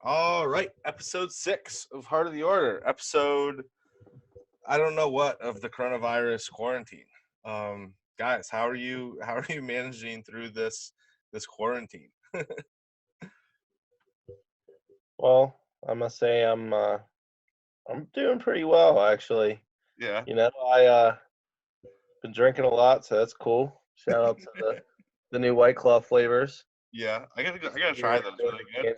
All right, episode 6 of Heart of the Order. Episode, I don't know what, of the coronavirus quarantine. Guys, how are you? How are you managing through this quarantine? Well, I must say I'm doing pretty well actually. Yeah, I been drinking a lot, so that's cool. Shout out to the new White Claw flavors. yeah. I gotta Here try in those. Are Philly, they good?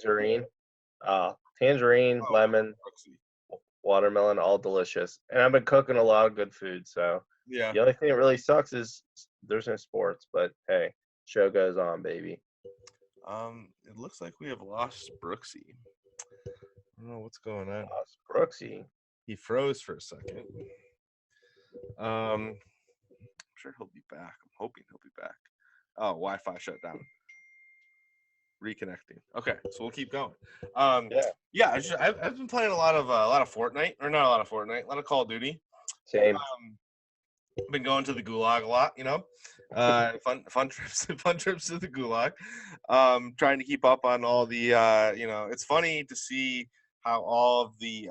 tangerine, Oh, lemon, Brooksy. watermelon, all delicious. And I've been cooking a lot of good food, so Yeah. the only thing that really sucks is there's no sports, but hey, show goes on, baby. It looks like we have lost Brooksy. I don't know what's going on. Brooksy. He froze for a second. I'm sure he'll be back. I'm hoping he'll be back. Oh, Wi-Fi shut down. Reconnecting. Okay, so we'll keep going. Yeah, Yeah, I've been playing a lot of Fortnite, or not a lot of Fortnite, a lot of Call of Duty. same. Been going to the Gulag a lot, fun trips, fun trips to the Gulag. Trying to keep up on all the, it's funny to see how all of the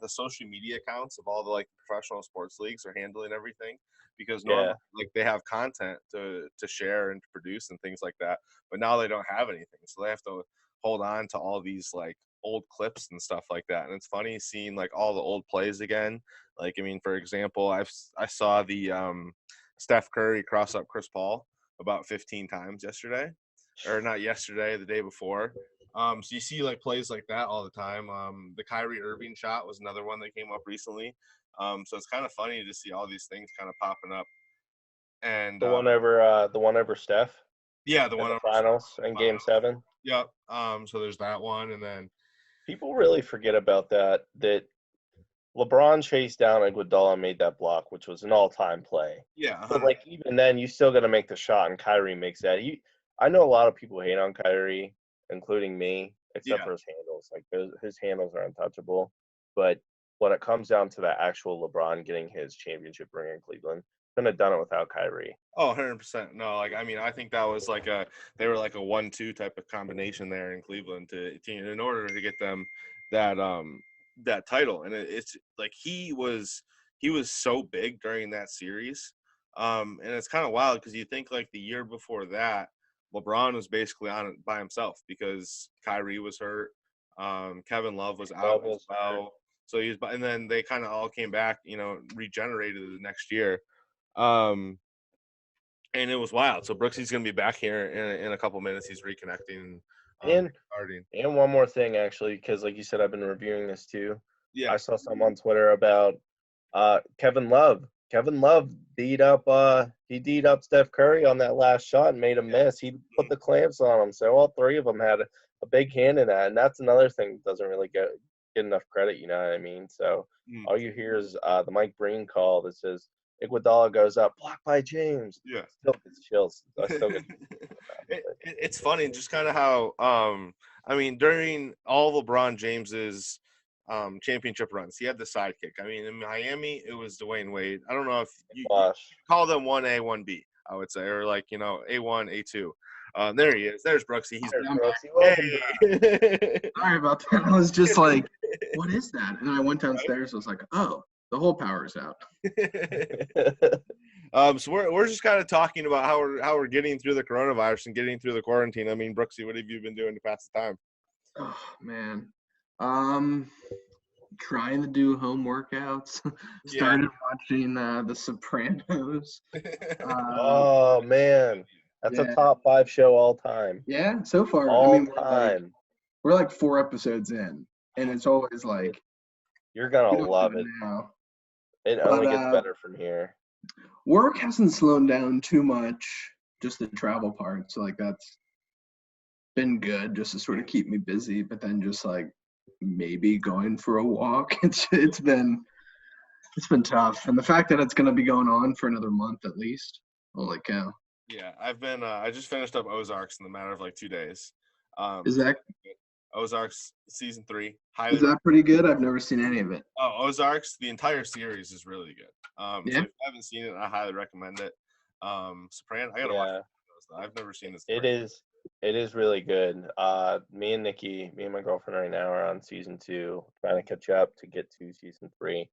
social media accounts of all the like professional sports leagues are handling everything, because Yeah. normally like they have content to share and to produce and things like that, but now they don't have anything, so they have to hold on to all these like old clips and stuff like that. And it's funny seeing like all the old plays again. Like, I mean, for example, I saw the Steph Curry cross up Chris Paul about 15 times yesterday, or not yesterday, the day before. So you see like plays like that all the time. The Kyrie Irving shot was another one that came up recently. So it's kind of funny to see all these things kind of popping up. And The one over Steph yeah, the in one the over finals in Game finals. 7. Yep. So there's that one, and then People really forget about that LeBron chased down Iguodala and made that block, which was an all-time play. yeah, But 100. like even then, you still got to make the shot, and Kyrie makes that. I know a lot of people hate on Kyrie, including me, except Yeah. for his handles. Like his handles are untouchable. But when it comes down to that actual LeBron getting his championship ring in Cleveland, couldn't have done it without Kyrie. Oh, 100%. No, like I mean, I think that was like they were like a 1-2 type of combination there in Cleveland in order to get them that that title. And it's like he was so big during that series. And it's kind of wild because you think like the year before that, LeBron was basically on it by himself because Kyrie was hurt. Kevin Love was out Love as was hurt. well. So and then they kind of all came back, regenerated the next year. Um, and it was wild. So Brooksy's going to be back here in a couple minutes. He's reconnecting, And starting. and one more thing, actually, because like you said, I've been reviewing this too. Yeah. I saw some on Twitter about Kevin Love. Kevin Love he D'd up Steph Curry on that last shot and made him miss. He put the clamps on him. So all three of them had a big hand in that. And that's another thing that doesn't really get enough credit, you know what I mean? So Mm, all you hear is the Mike Breen call that says Iguodala goes up, blocked by James. yeah. Still gets chills. I still get It's funny just kind of how I mean during all LeBron James's championship runs, he had the sidekick. I mean in Miami it was Dwayne Wade. I don't know if you Bosh. call them 1A, 1B, I would say, or like A1, A2. There he is. There's Brooksy. He's There's I'm back. Brooksy. Welcome back. hey. Sorry about that. I was just like, what is that? And then I went downstairs. I was like, oh, the whole power's out. So we're just kind of talking about how we're getting through the coronavirus and getting through the quarantine. I mean, Brooksy, what have you been doing to pass the time? Oh, man. Trying to do home workouts. Started watching The Sopranos. Oh man, that's a Yeah. top 5 show all time. Yeah, so far. I All mean, time. we're like 4 episodes in, and it's always like, You're gonna we don't love even it. know. It But only gets better from here. work hasn't slowed down too much, just the travel part. So like that's been good just to sort of keep me busy, but then just like maybe going for a walk. It's been tough. And the fact that it's gonna be going on for another month at least. Holy cow. Yeah, I've been. I just finished up Ozarks in the matter of like 2 days. Is that Ozarks season 3? is that pretty good? I've never seen any of it. Oh, Ozarks, the entire series is really good. So Yeah. if you haven't seen it, I highly recommend it. Soprano, I gotta watch Yeah, it. I've never seen this. it is. It is really good. Me and my girlfriend right now are on season 2, trying to catch up to get to season 3.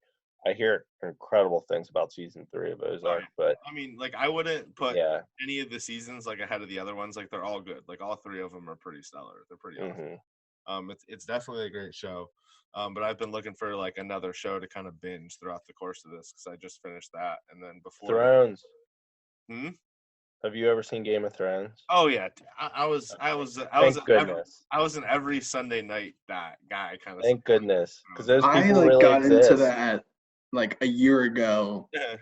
I hear incredible things about season 3 of Ozark, but I mean, like, I wouldn't put yeah. any of the seasons like ahead of the other ones. Like, they're all good. Like, all 3 of them are pretty stellar. They're pretty awesome. It's definitely a great show. But I've been looking for like another show to kind of binge throughout the course of this because I just finished that, and then before that, Thrones. hmm? Have you ever seen Game of Thrones? Oh yeah, I was Thank goodness. I was an every Sunday night that guy kind of. Thank goodness, because those I people like really got into exist. that like a year ago Yeah.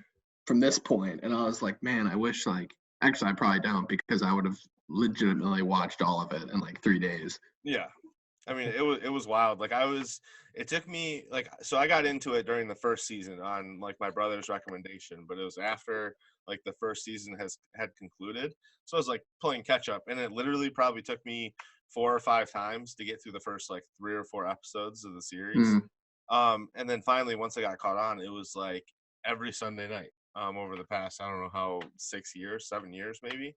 from this point, and I was like, man, I wish like actually I probably don't because I would have legitimately watched all of it in like 3 days. Yeah. I mean, it was wild. Like it took me like, so I got into it during the first season on like my brother's recommendation, but it was after like the first season had concluded. So I was like playing catch up, and it literally probably took me 4 or 5 times to get through the first like 3 or 4 episodes of the series. And then finally, once I got caught on, it was like every Sunday night, over the past, I don't know how, 6 years, 7 years, maybe.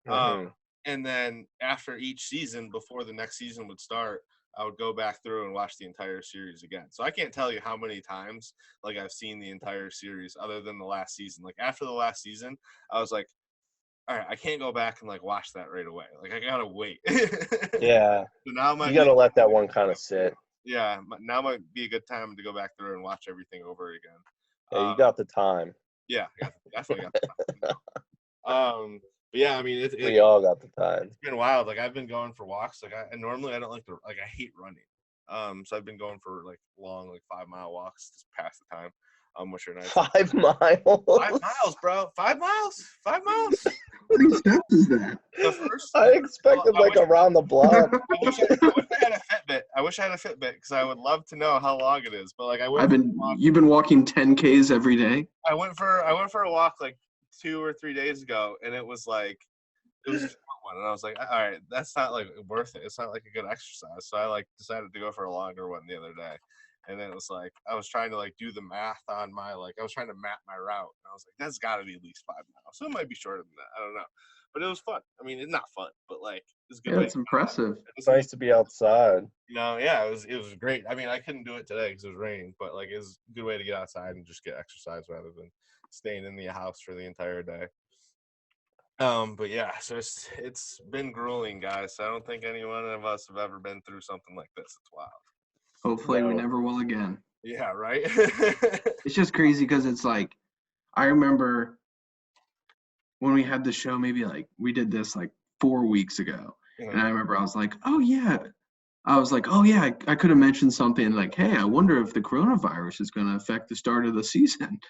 And then after each season, before the next season would start, I would go back through and watch the entire series again. So I can't tell you how many times like I've seen the entire series other than the last season. Like after the last season, I was like, all right, I can't go back and like watch that right away. Like I gotta wait. Yeah. So now You got to let that one kind of sit. Yeah, now might be a good time to go back through and watch everything over again. Yeah, you got the time. Yeah, definitely got the time. But yeah, I mean, We all got the time. It's been wild. Like I've been going for walks. Like and normally I don't like to, like I hate running. So I've been going for like long, like 5-mile walks to pass the time. Which are nice. 5 miles. 5 miles, bro. 5 miles. 5 miles. How many steps is that? The first. I expected like around the block. I wish I had a Fitbit. I wish I had a Fitbit because I would love to know how long it is. But like You've been walking 10Ks every day? I went for a walk like 2 or 3 days ago, and it was just a short one, and I was like, all right, that's not like worth it. It's not like a good exercise. So I like decided to go for a longer one the other day. And then it was like I was trying to like do the math on I was trying to map my route, and I was like, that's got to be at least 5 miles. So it might be shorter than that. I don't know, but it was fun. I mean, it's not fun, but like it's good. Yeah, it's impressive. It's nice to be outside. Yeah, it was great. I mean, I couldn't do it today because it was raining, but like it was a good way to get outside and just get exercise rather than staying in the house for the entire day. But yeah, so it's been grueling, guys. I don't think any one of us have ever been through something like this. It's wild. Hopefully we never will again. Yeah, right? It's just crazy because it's like, I remember when we had the show, maybe like we did this like 4 weeks ago. And I remember I was like, oh yeah. I could have mentioned something like, hey, I wonder if the coronavirus is going to affect the start of the season.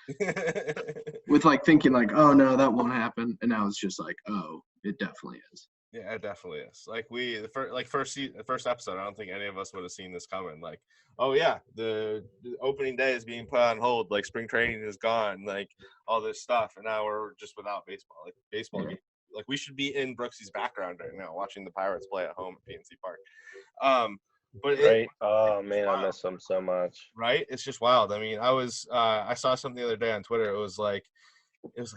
With like thinking like, oh no, that won't happen. And now it's just like, oh, it definitely is. Yeah, it definitely is. Like the first episode, I don't think any of us would have seen this coming. Like, oh yeah, the opening day is being put on hold. Like spring training is gone. Like all this stuff, and now we're just without baseball. Like baseball, like we should be in Brooksy's background right now, watching the Pirates play at home at PNC Park. But right. Oh man, I miss them so much. Right? It's just wild. I mean, I saw something the other day on Twitter. It was like,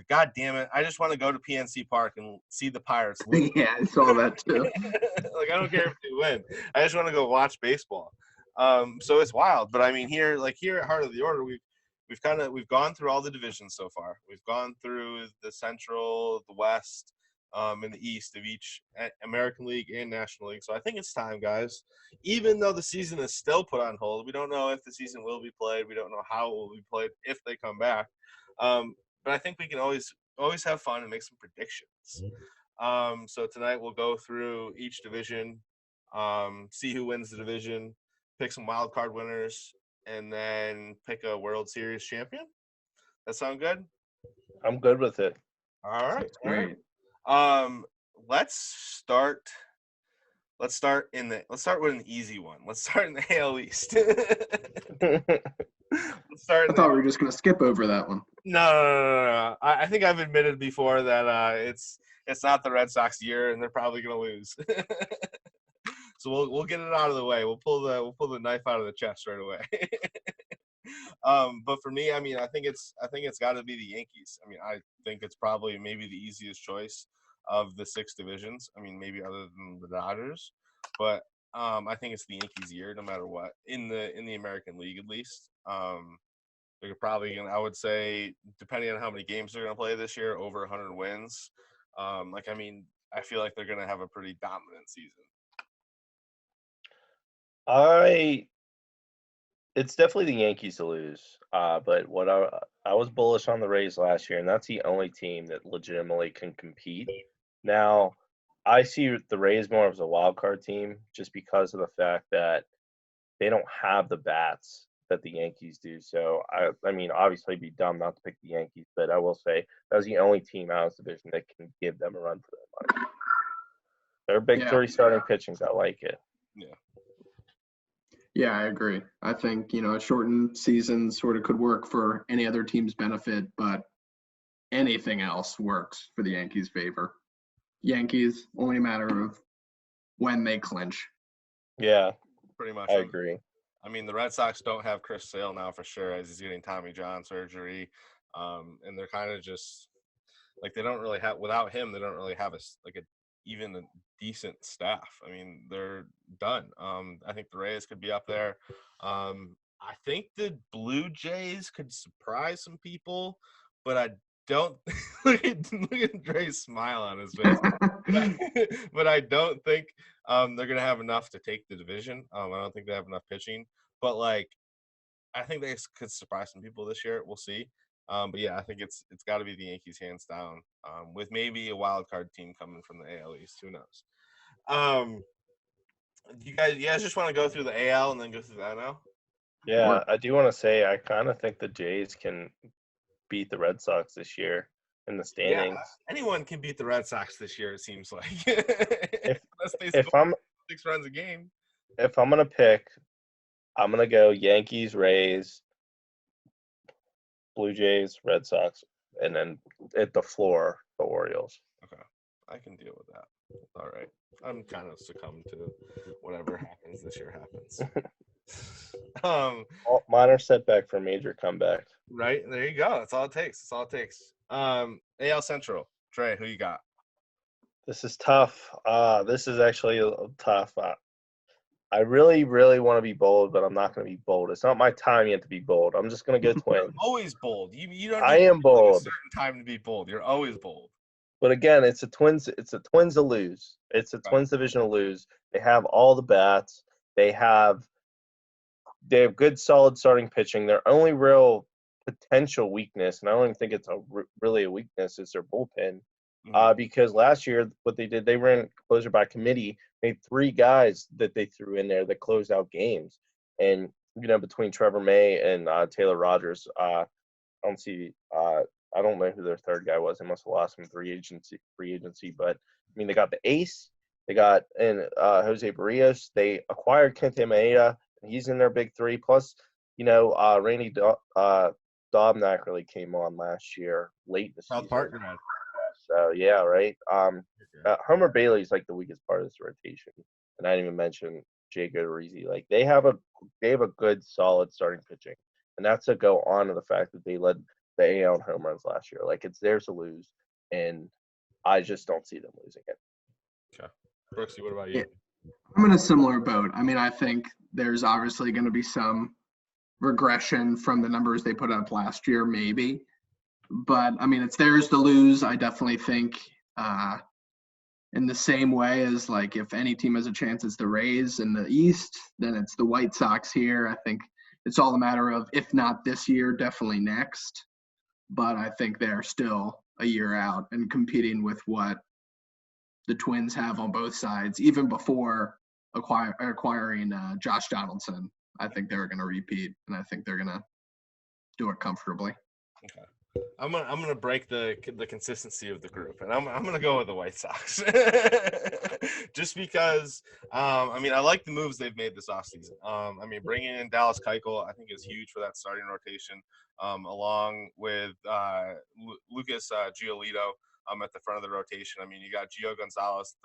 God damn it! I just want to go to PNC Park and see the Pirates win. Yeah, I saw that too. Like I don't care if they win. I just want to go watch baseball. So it's wild. But I mean, here at Heart of the Order, we've gone through all the divisions so far. We've gone through the Central, the West, and the East of each American League and National League. So I think it's time, guys. Even though the season is still put on hold, we don't know if the season will be played. We don't know how it will be played if they come back. But I think we can always have fun and make some predictions. So tonight we'll go through each division, see who wins the division, pick some wild card winners, and then pick a World Series champion. That sound good? I'm good with it. All right. That's great. Let's start with an easy one. Let's start in the AL East. I thought we were just going to skip over that one. No. I think I've admitted before that it's not the Red Sox year, and they're probably going to lose. So we'll get it out of the way. We'll pull the knife out of the chest right away. But for me, I mean, I think it's got to be the Yankees. I mean, I think it's probably maybe the easiest choice. of the 6 divisions. I mean, maybe other than the Dodgers, but I think it's the Yankees' year, no matter what, in the American League at least. They're probably gonna, I would say, depending on how many games they're gonna play this year, over 100 wins. I mean, I feel like they're gonna have a pretty dominant season. It's definitely the Yankees to lose. But what I was bullish on the Rays last year, and that's the only team that legitimately can compete. Now, I see the Rays more as a wild card team just because of the fact that they don't have the bats that the Yankees do. So I mean, obviously, it'd be dumb not to pick the Yankees, but I will say that was the only team out of this division that can give them a run for their money. Their big Yeah. 3 starting pitchings, I like it. Yeah. Yeah, I agree. I think, a shortened season sort of could work for any other team's benefit, but anything else works for the Yankees' favor. Yankees, only a matter of when they clinch. Yeah, Pretty much. I agree. I mean, the Red Sox don't have Chris Sale now for sure, as he's getting Tommy John surgery, and they're kind of just like they don't really have, without him, they don't really have even a decent staff. I mean, they're done. I think the Rays could be up there. I think the Blue Jays could surprise some people, but I don't look at Dre's smile on his face. But I don't think they're gonna have enough to take the division. I don't think they have enough pitching, but I think they could surprise some people this year. We'll see. But yeah, I think it's got to be the Yankees hands down, with maybe a wild card team coming from the AL East. Who knows? You guys just want to go through the AL and then go through the NL? Yeah, I do want to say I kind of think the Jays can beat the Red Sox this year in the standings. Yeah, anyone can beat the Red Sox this year. It seems like unless they If score I'm 6 runs a game. if I'm gonna pick, I'm gonna go Yankees, Rays, Blue Jays, Red Sox, and then at the floor, the Orioles. Okay, I can deal with that. All right, I'm kind of succumbed to whatever happens this year happens. Minor setback for major comeback. Right, there you go. That's all it takes. That's all it takes. AL Central. Dre, who you got? This is tough. This is actually tough. I really, really want to be bold, but I'm not going to be bold. It's not my time yet to be bold. I'm just going to go Twins. Always bold. You don't. I am bold. A certain time to be bold. You're always bold. But again, it's a Twins. It's a Twins to lose. It's a Twins division to lose. They have all the bats. They have good, solid starting pitching. Their only real potential weakness, and I don't even think it's really a weakness, is their bullpen. Because last year, what they did, they ran closer by committee, made 3 guys that they threw in there that closed out games. And, between Trevor May and Taylor Rogers, I don't know who their third guy was. They must have lost him free agency. But, I mean, they got the ace. They got Jose Barrios. They acquired Kenta Maeda. He's in their big 3. Plus, Randy Dobnak really came on last year, late in the season. South Park grad. So yeah, right. Homer Bailey's like the weakest part of this rotation, and I didn't even mention Jake Odorizzi. Like they have a good, solid starting pitching, and that's to go on to the fact that they led the AL in home runs last year. Like it's theirs to lose, and I just don't see them losing it. Okay, Brooksy, what about you? I'm in a similar boat. I mean, I think there's obviously going to be some regression from the numbers they put up last year, maybe. But, I mean, it's theirs to lose. I definitely think in the same way as, like, if any team has a chance, it's the Rays in the East, then it's the White Sox here. I think it's all a matter of, if not this year, definitely next. But I think they're still a year out and competing with what the Twins have on both sides, even before acquiring Josh Donaldson. I think they're going to repeat, and I think they're going to do it comfortably. Okay. I'm gonna break the consistency of the group, and I'm gonna go with the White Sox, just because I mean I like the moves they've made this offseason. I mean bringing in Dallas Keuchel I think is huge for that starting rotation, along with Lucas Giolito at the front of the rotation. I mean you got Gio Gonzalez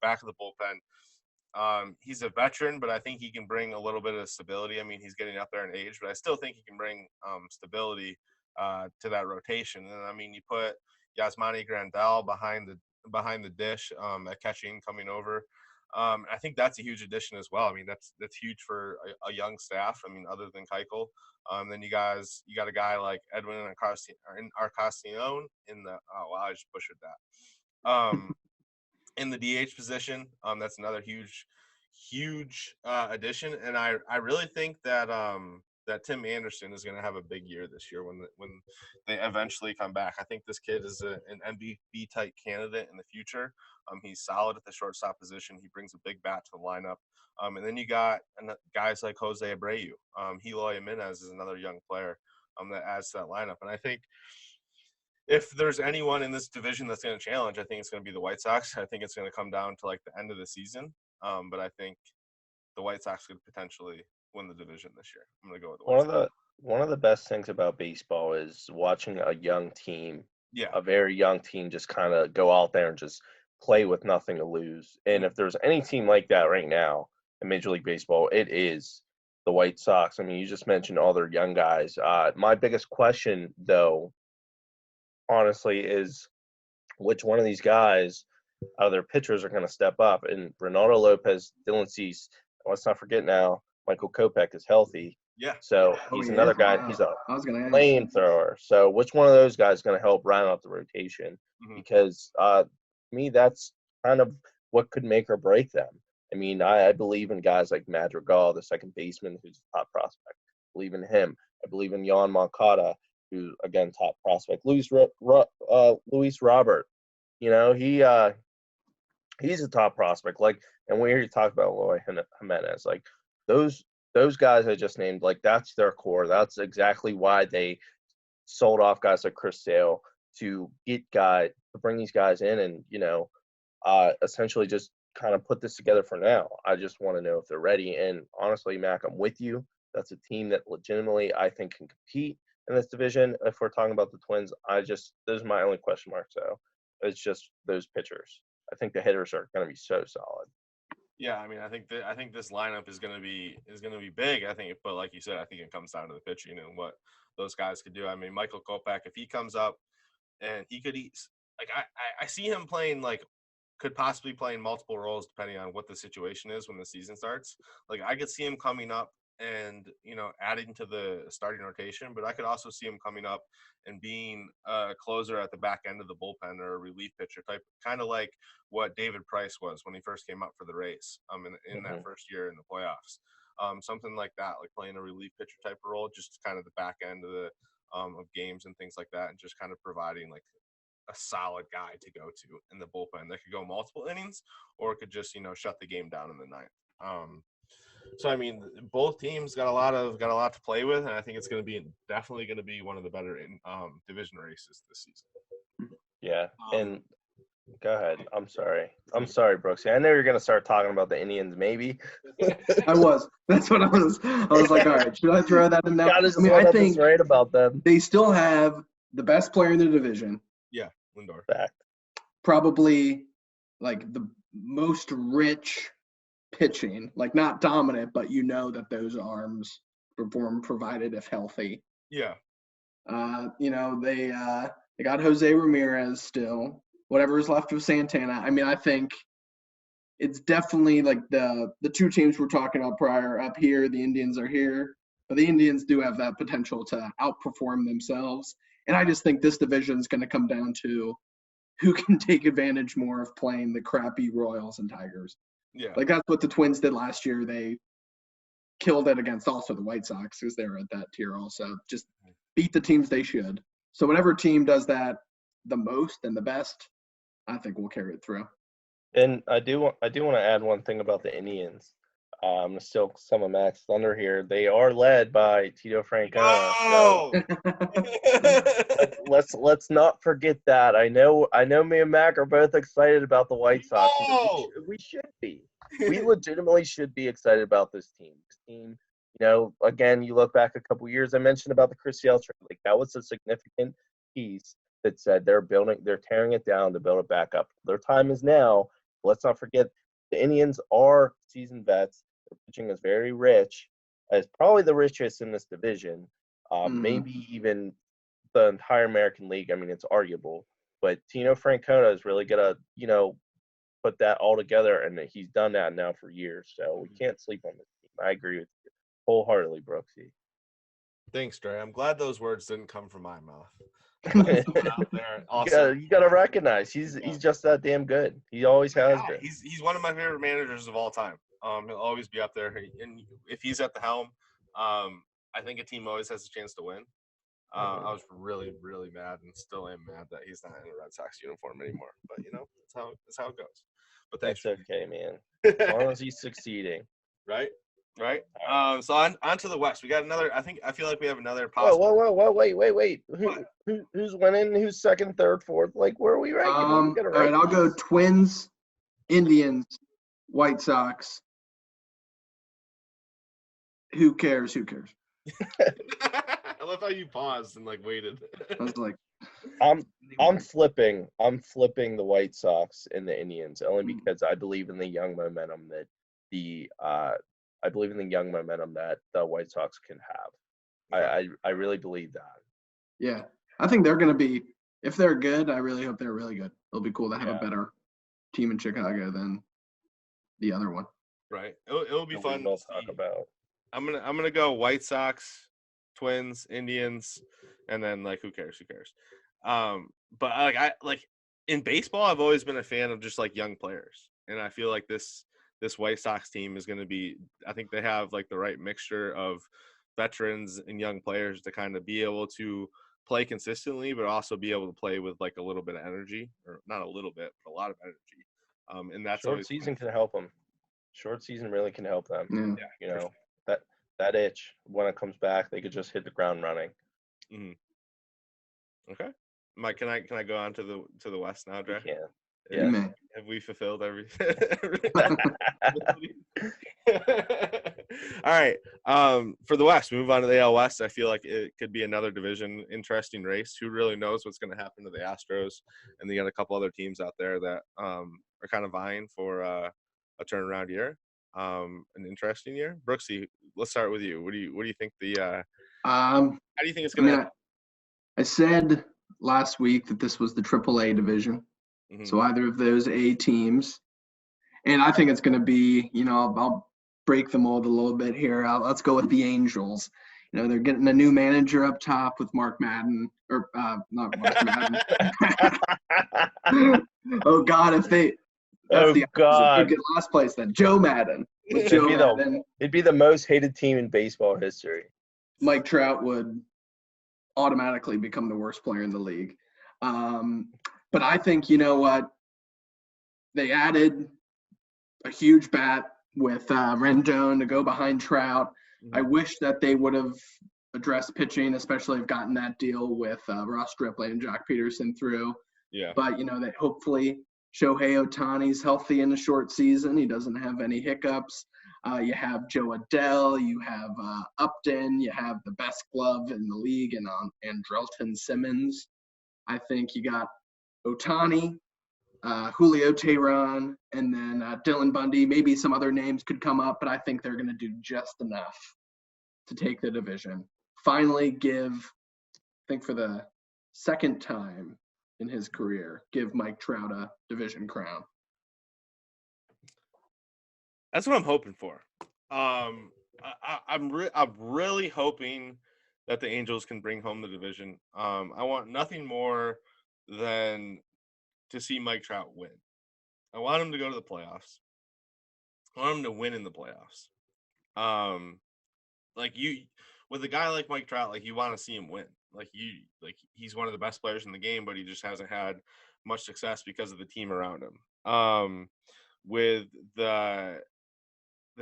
back of the bullpen. He's a veteran, but I think he can bring a little bit of stability. I mean he's getting up there in age, but I still think he can bring stability to that rotation. And I mean, you put Yasmani Grandal behind behind the dish at catching coming over. I think that's a huge addition as well. I mean, that's huge for a young staff. I mean, other than Keuchel. Then you got a guy like Edwin Arcastione in the I just butchered that. In the DH position, that's another huge addition, and I really think that that Tim Anderson is going to have a big year this year when they eventually come back. I think this kid is an MVP type candidate in the future. He's solid at the shortstop position. He brings a big bat to the lineup. And then you got guys like Jose Abreu. Eloy Jimenez is another young player that adds to that lineup. And I think if there's anyone in this division that's going to challenge, I think it's going to be the White Sox. I think it's going to come down to like the end of the season. But I think the White Sox could potentially win the division this year. I'm going to go with the White Sox. One of the best things about baseball is watching a young team, a very young team, just kind of go out there and just play with nothing to lose. And if there's any team like that right now in Major League Baseball, it is the White Sox. I mean, you just mentioned all their young guys. My biggest question, though, honestly, is which one of these guys out of their pitchers are going to step up. And Ronaldo Lopez, Dylan Cease, let's not forget now, Michael Kopech is healthy. Yeah. So he's another guy. Wow. He's a flamethrower. So which one of those guys is going to help round out the rotation? Mhm. Because to me, that's kind of what could make or break them. I mean, I believe in guys like Madrigal, the second baseman, who's a top prospect. I believe in him. I believe in Yohan Moncada, who's, again, top prospect. Luis Robert, you know, he's a top prospect. Like, and we hear you talk about Eloy Jimenez. Like, those guys I just named, like, that's their core. That's exactly why they sold off guys like Chris Sale to bring these guys in and, you know, essentially just kind of put this together for now. I just want to know if they're ready. And honestly, Mac, I'm with you. That's a team that legitimately I think can compete in this division. If we're talking about the Twins, those are my only question marks, though. It's just those pitchers. I think the hitters are going to be so solid. Yeah, I mean, I think this lineup is going to be big. I think, but like you said, I think it comes down to the pitching and what those guys could do. I mean, Michael Kopech, if he comes up and he could eat, like I see him playing like could possibly play in multiple roles depending on what the situation is when the season starts. Like I could see him coming up and, you know, adding to the starting rotation, but I could also see him coming up and being a closer at the back end of the bullpen or a relief pitcher type, kind of like what David Price was when he first came up for the Rays in that first year in the playoffs. Something like that, like playing a relief pitcher type of role, just kind of the back end of the of games and things like that, and just kind of providing like a solid guy to go to in the bullpen that could go multiple innings or could just, you know, shut the game down in the ninth. So I mean, both teams got a lot to play with, and I think it's definitely going to be one of the better division races this season. Yeah, and go ahead. I'm sorry, Brooksy. I know you're going to start talking about the Indians, maybe. I was. That's what I was. I was like, all right, should I throw that in now? I think right about them. They still have the best player in the division. Yeah, Lindor. Fact. Probably like the most rich pitching, like not dominant, but you know that those arms perform provided if healthy. Yeah. You know, they got Jose Ramirez still. Whatever is left of Santana. I mean, I think it's definitely like the two teams we're talking about prior up here. The Indians are here, but the Indians do have that potential to outperform themselves. And I just think this division is going to come down to who can take advantage more of playing the crappy Royals and Tigers. Yeah. Like that's what the Twins did last year. They killed it against also the White Sox because they were at that tier also. Just beat the teams they should. So whatever team does that the most and the best, I think we'll carry it through. And I do want to add one thing about the Indians. Still some of Max Thunder here. They are led by Tito Francona. Oh! So let's not forget that. I know me and Mac are both excited about the White Sox. No! We should be. We legitimately should be excited about this team. This team, you know, again, you look back a couple years, I mentioned about the Chris Sale trade. Like that was a significant piece that said they're tearing it down to build it back up. Their time is now. Let's not forget the Indians are seasoned vets. Their pitching is very rich. It's probably the richest in this division. Maybe even the entire American League. I mean, it's arguable. But Tino Francona is really gonna, put that all together, and he's done that now for years. So we can't sleep on this team. I agree with you wholeheartedly, Brooksy. Thanks, Dre. I'm glad those words didn't come from my mouth. you Someone out there also. gotta recognize he's just that damn good. He always has Yeah, been. he's one of my favorite managers of all time. He'll always be up there, and if he's at the helm, I think a team always has a chance to win. I was really, really mad, and still am mad that he's not in a Red Sox uniform anymore. But that's how it goes. But thanks. That's okay, man. As long as he's succeeding. Right. So on to the West. We got another. I feel like we have another Whoa, possible. wait. Who's winning? Who's second, third, fourth? Like, where are we ranking? All right, I'll go Twins, Indians, White Sox. Who cares? I love how you paused and waited. I was like, I'm flipping the White Sox and the Indians only because I believe in the young momentum that the White Sox can have. I really believe that. yeah, I think they're going to be, if they're good, I really hope they're really good. It'll be cool to have a better team in Chicago than the other one. Right. It'll be fun. We'll talk about. I'm gonna go White Sox, Twins, Indians, and then who cares? But in baseball, I've always been a fan of just young players, and I feel like this White Sox team is going to be. I think they have the right mixture of veterans and young players to kind of be able to play consistently, but also be able to play with a little bit of energy, or not a little bit, but a lot of energy. And that's Short season can help them. Short season really can help them. Yeah. Sure. That itch when it comes back, they could just hit the ground running. Mm-hmm. Okay, Mike, can I go on to the West now, Dre? Yeah. Have we fulfilled everything? All right. For the West, we move on to the AL West. I feel like it could be another division interesting race. Who really knows what's going to happen to the Astros? And they got a couple other teams out there that are kind of vying for a turnaround year, an interesting year. Brooksy, let's start with you. What do you think how do you think it's going to happen? I said last week that this was the AAA division. Mm-hmm. So either of those A teams. And I think it's going to be, I'll break the mold a little bit here. Let's go with the Angels. They're getting a new manager up top with Mark Madden, or not Mark Madden. Oh God, if they God, get last place then. Joe Madden. It'd be the most hated team in baseball history. Mike Trout would automatically become the worst player in the league. But I think, they added a huge bat with Rendon to go behind Trout. Mm-hmm. I wish that they would have addressed pitching, especially have gotten that deal with Ross Stripling and Jock Peterson through. Yeah. But, that hopefully Shohei Ohtani's healthy in a short season. He doesn't have any hiccups. You have Joe Adele, you have Upton, you have the best glove in the league, and Andrelton Simmons. I think you got Ohtani, Julio Teheran, and then Dylan Bundy. Maybe some other names could come up, but I think they're going to do just enough to take the division. Finally I think for the second time in his career, give Mike Trout a division crown. That's what I'm hoping for. I'm really hoping that the Angels can bring home the division. I want nothing more than to see Mike Trout win. I want him to go to the playoffs. I want him to win in the playoffs. With a guy like Mike Trout, you want to see him win. He's one of the best players in the game, but he just hasn't had much success because of the team around him. With the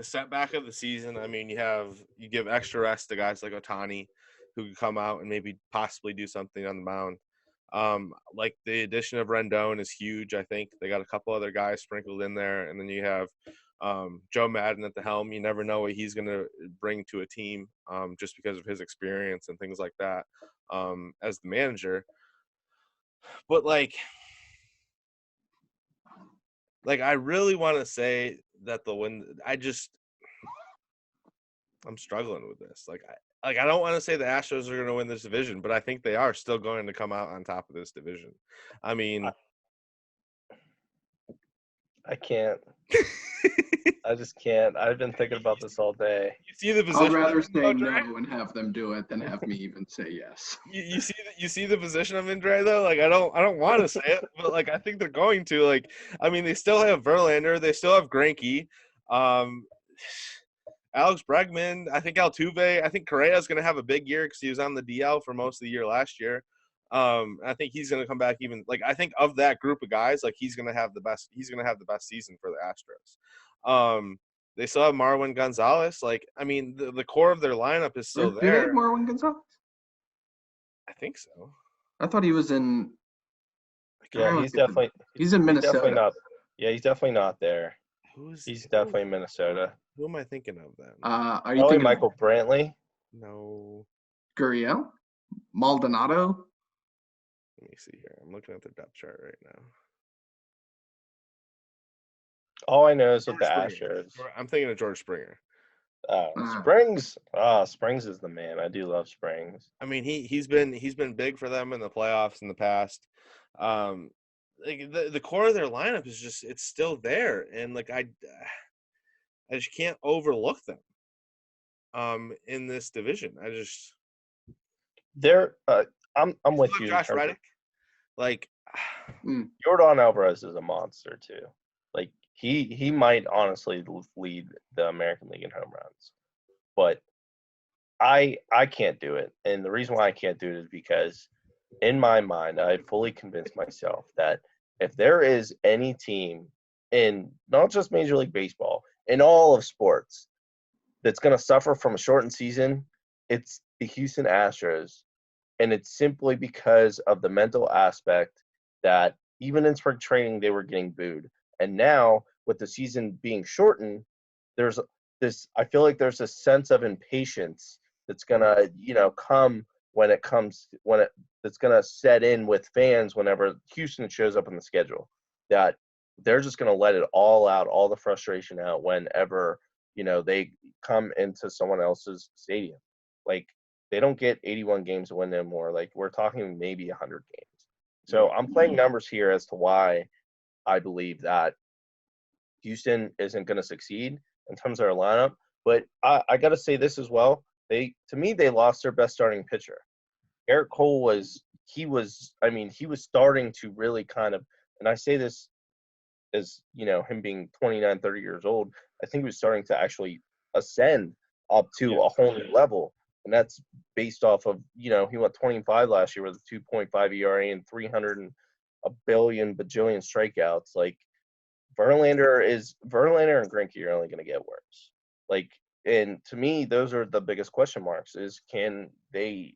setback of the season, I mean, you give extra rest to guys like Ohtani, who can come out and maybe possibly do something on the mound. The addition of Rendon is huge. I think they got a couple other guys sprinkled in there, and then you have Joe Madden at the helm. You never know what he's going to bring to a team, just because of his experience and things like that as the manager. But I really want to say that the win. I'm struggling with this. I don't want to say the Astros are going to win this division, but I think they are still going to come out on top of this division. I mean, I can't. I just can't. I've been thinking about this all day. you see the I'd position. rather I'm say in, no Dre? and have them do it than have me even say yes. You see the position I'm in, Dre, though. Like I don't want to say it, but like I think they're going to. Like I mean, they still have Verlander, they still have Greinke, um, Alex Bregman. I think Altuve. I think Correa is going to have a big year because he was on the DL for most of the year last year. I think he's going to come back even. Like I think of that group of guys, like he's going to have the best. He's going to have the best season for the Astros. They still have Marwin Gonzalez. Like I mean, the core of their lineup is still Do they have there. Marwin Gonzalez? I think so. I thought he was in. Yeah, he's definitely Minnesota. not. Yeah, he's definitely not there. He's definitely in Minnesota. Who am I thinking of then? Are you Probably thinking Michael Brantley. No. Gurriel? Maldonado? Let me see here. I'm looking at the depth chart right now. All I know is with the George Springer. Astros. I'm thinking of George Springer. Springs. Springs is the man. I do love Springs. I mean, he's been big for them in the playoffs in the past. Like the core of their lineup is just it's still there, and like I just can't overlook them. In this division, I just They're. I'm with you. Josh Reddick. Like Jordan Alvarez is a monster too. Like he might honestly lead the American League in home runs, but I can't do it, and the reason why I can't do it is because in my mind I fully convinced myself that if there is any team in not just Major League Baseball, in all of sports, that's going to suffer from a shortened season, it's the Houston Astros, and it's simply because of the mental aspect that even in spring training they were getting booed, and now with the season being shortened, there's this. I feel like there's a sense of impatience that's gonna come that's gonna set in with fans whenever Houston shows up on the schedule. That they're just gonna let it all out, all the frustration out whenever they come into someone else's stadium. Like they don't get 81 games to win anymore. Like we're talking maybe 100 games. So I'm playing numbers here as to why I believe that Houston isn't going to succeed in terms of their lineup. But I got to say this as well. They lost their best starting pitcher. Garrett Cole was starting to really kind of, and I say this as, him being 29, 30 years old, I think he was starting to actually ascend up to a whole new level. And that's based off of, he went 25 last year with a 2.5 ERA and 300 and a billion bajillion strikeouts. Like Verlander and Greinke are only going to get worse. Like, and to me, those are the biggest question marks is can they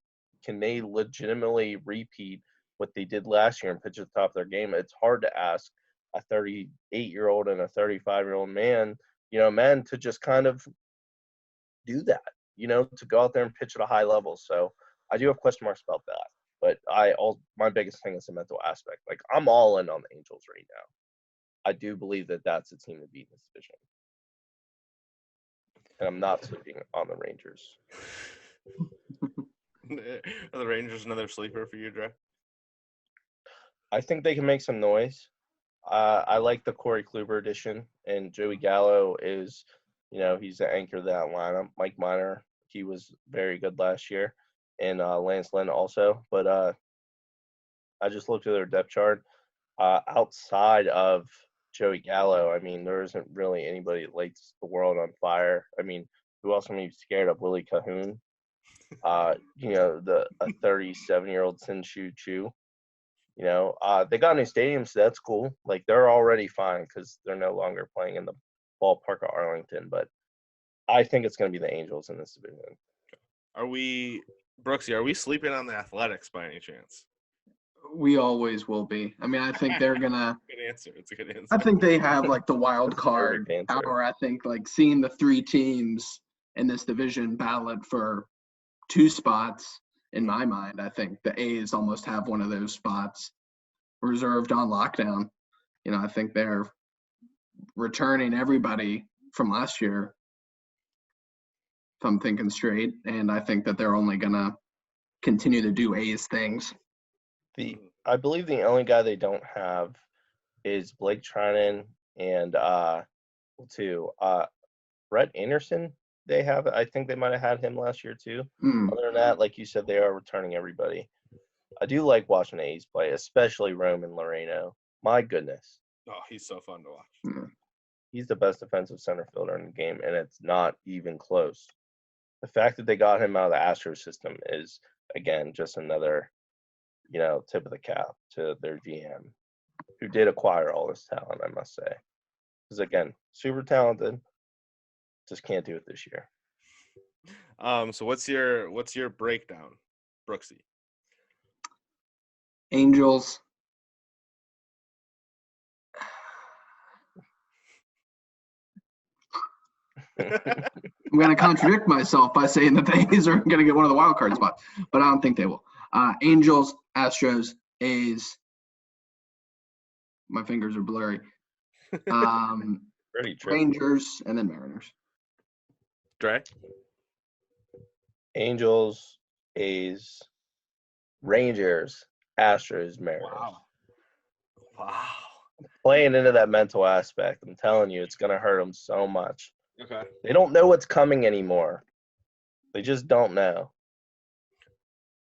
legitimately repeat what they did last year and pitch at the top of their game? It's hard to ask a 38-year-old and a 35-year-old man, men to just kind of do that, to go out there and pitch at a high level. So I do have question marks about that. But my biggest thing is the mental aspect. Like I'm all in on the Angels right now. I do believe that that's a team to beat in this division. And I'm not sleeping on the Rangers. Are the Rangers another sleeper for you, Dre? I think they can make some noise. I like the Corey Kluber addition, and Joey Gallo is, he's the anchor of that lineup. Mike Minor, he was very good last year, and Lance Lynn also. But I just looked at their depth chart. Outside of Joey Gallo, I mean, there isn't really anybody that lights the world on fire. I mean, who else am I scared of? Willie Cahoon, a 37-year-old Sin-Shu Chu. They got a new stadium, so that's cool. Like they're already fine because they're no longer playing in the ballpark of Arlington. But I think it's going to be the Angels in this division. Brooksy, are we sleeping on the Athletics by any chance? We always will be. I mean, I think they're gonna. Good answer. It's a good answer. I think they have like the wild card power. I think like seeing the three teams in this division ballot for 2 spots. In my mind, I think the A's almost have one of those spots reserved on lockdown. I think they're returning everybody from last year. if I'm thinking straight, and I think that they're only going to continue to do A's things. I believe the only guy they don't have is Blake Trinan and Brett Anderson. I think they might have had him last year too. Other than that, like you said, they are returning everybody. I do like watching the A's play, especially Roman Loreno. My goodness. Oh, he's so fun to watch. Yeah. He's the best defensive center fielder in the game, and it's not even close. The fact that they got him out of the Astros system is, again, just another, tip of the cap to their GM, who did acquire all this talent, I must say. Because, again, super talented, just can't do it this year. So what's your breakdown, Brooksy? Angels. I'm going to contradict myself by saying that the A's are going to get one of the wild card spots, but I don't think they will. Angels, Astros, A's. My fingers are blurry. Rangers, and then Mariners. Dre? Angels, A's, Rangers, Astros, Mariners. Wow. Playing into that mental aspect, I'm telling you, it's going to hurt them so much. Okay. They don't know what's coming anymore. They just don't know.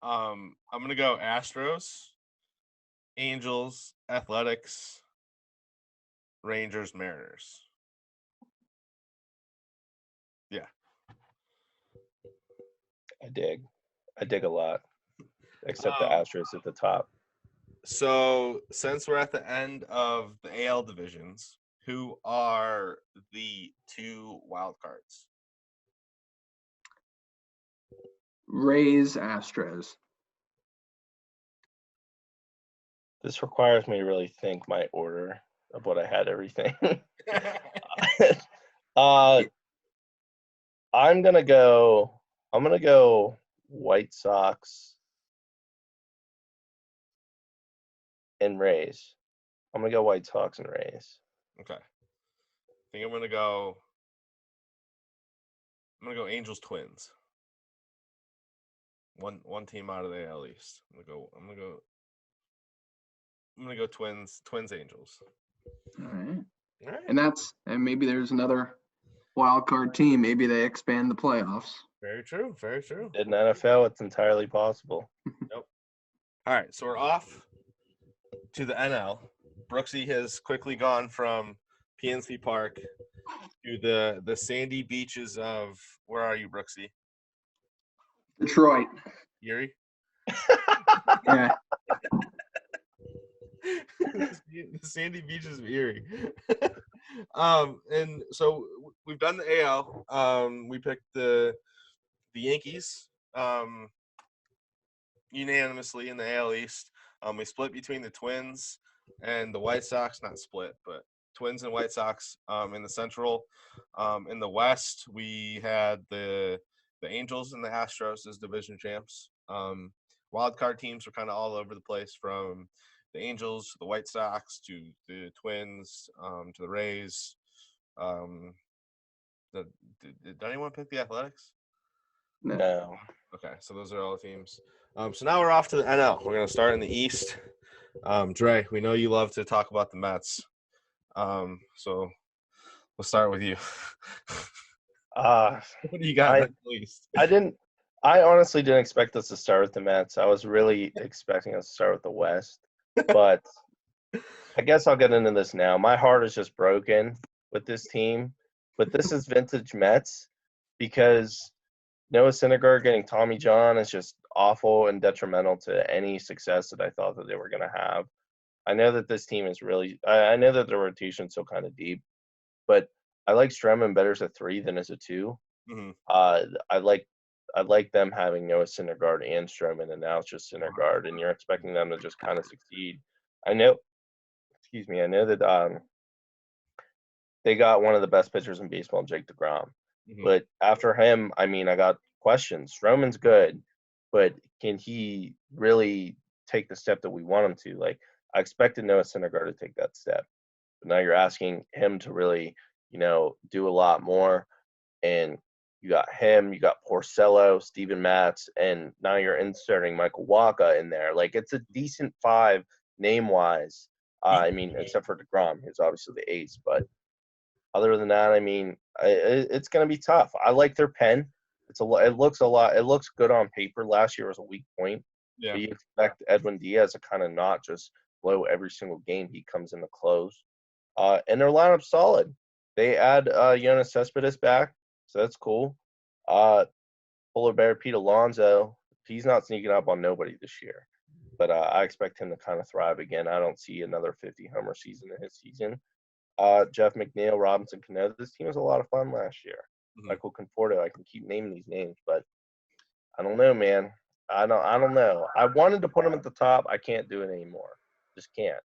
I'm going to go Astros, Angels, Athletics, Rangers, Mariners. Yeah. I dig a lot, except the Astros at the top. So since we're at the end of the AL divisions, who are the 2 wild cards? Rays, Astros. This requires me to really think my order of what I had everything. I'm gonna go White Sox and Rays. I'm gonna go White Sox and Rays. Okay. I think I'm gonna go Angels Twins. One team out of the AL East. I'm gonna go Twins Angels. All right. And maybe there's another wild card team. Maybe they expand the playoffs. Very true. Very true. In the NFL, it's entirely possible. Nope. All right, so we're off to the NL. Brooksy has quickly gone from PNC Park to the sandy beaches of, where are you, Brooksy? Detroit. Erie? Yeah. The sandy beaches of Erie. And so we've done the AL. We picked the Yankees unanimously in the AL East. We split between the Twins and the White Sox. Not split, but Twins and White Sox in the Central. In the West, we had the Angels and the Astros as division champs. Wild card teams were kind of all over the place, from the Angels to the White Sox to the Twins to the Rays. Did anyone pick the Athletics? No. Okay, so those are all the teams. So now we're off to the NL. We're going to start in the East. Dre, we know you love to talk about the Mets. So we'll start with you. What do you got at least? I honestly didn't expect us to start with the Mets. I was really expecting us to start with the West. But I guess I'll get into this now. My heart is just broken with this team. But this is vintage Mets, because Noah Syndergaard getting Tommy John is just awful and detrimental to any success that I thought that they were going to have. I know that this team is really – I know that the rotation is still kind of deep, but I like Stroman better as a 3 than as a 2. Mm-hmm. I like them having Noah Syndergaard and Stroman, and now it's just Syndergaard, and you're expecting them to just kind of succeed. I know that they got one of the best pitchers in baseball, Jake DeGrom. Mm-hmm. But after him, I got questions. Stroman's good, but can he really take the step that we want him to? Like, I expected Noah Syndergaard to take that step, but now you're asking him to really, do a lot more. And You got him, you got Porcello, Steven Matz, and now you're inserting Michael Wacha in there. Like, it's a decent 5 name-wise. I mean, except for DeGrom, who's obviously the ace. But other than that, I mean, it's going to be tough. I like their pen. It looks good on paper. Last year was a weak point. Yeah. But you expect Edwin Diaz to kind of not just blow every single game he comes in to close. And their lineup's solid. They add Jonas Cespedes back, so that's cool. Polar Bear Pete Alonso, he's not sneaking up on nobody this year. But I expect him to kind of thrive again. I don't see another 50-homer season in his season. Jeff McNeil, Robinson Cano, this team was a lot of fun last year. Michael Conforto, I can keep naming these names, but I don't know, man. I don't know. I wanted to put them at the top. I can't do it anymore. Just can't.